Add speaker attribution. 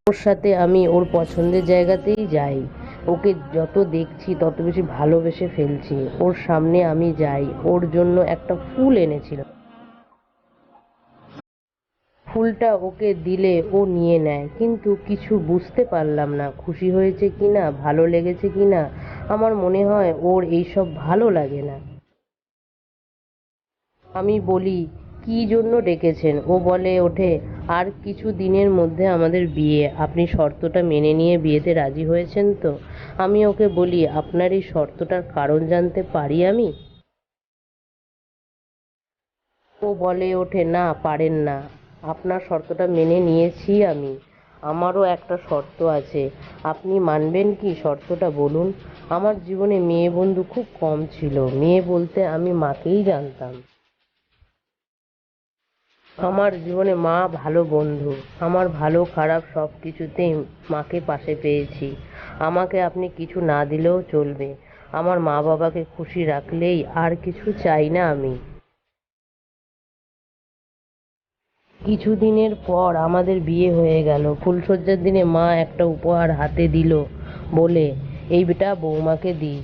Speaker 1: ওর সাথে আমি ওর পছন্দের জায়গাতেই যাই। ওকে যত দেখছি তত বেশি ভালোবেসে ফেলছি। ওর সামনে আমি যাই, ওর জন্য একটা ফুল এনেছিলাম। ফুলটা ওকে দিলে ও নিয়ে নেয়, কিন্তু কিছু বুঝতে পারলাম না খুশি হয়েছে কিনা, ভালো লেগেছে কিনা। আমার মনে হয় ওর এইসব ভালো লাগে না। আমি বলি, কী জন্য ডেকেছেন? ও বলে ওঠে, আর কিছু দিনের মধ্যে আমাদের বিয়ে, আপনি শর্তটা মেনে নিয়ে বিয়েতে রাজি হয়েছেন তো? আমি ওকে বলি, আপনার এই শর্তটার কারণ জানতে পারি আমি? ও বলে ওঠে, না পারেন না, আপনার শর্তটা মেনে নিয়েছি আমি। আমারও একটা শর্ত আছে, আপনি মানবেন কি? শর্তটা বলুন। আমার জীবনে মেয়ে বন্ধু খুব কম ছিল, মেয়ে বলতে আমি মাকেই জানতাম। আমার জীবনে মা ভালো বন্ধু। আমার ভালো খারাপ সব কিছুতেই মাকে পাশে পেয়েছি। আমাকে আপনি কিছু না দিলেও চলবে, আমার মা বাবাকে খুশি রাখলেই, আর কিছু চাই না আমি। কিছুদিনের পর আমাদের বিয়ে হয়ে গেল। ফুলশয্যার দিনে মা একটা উপহার হাতে দিল, বলে, এইটা বৌমাকে দিই।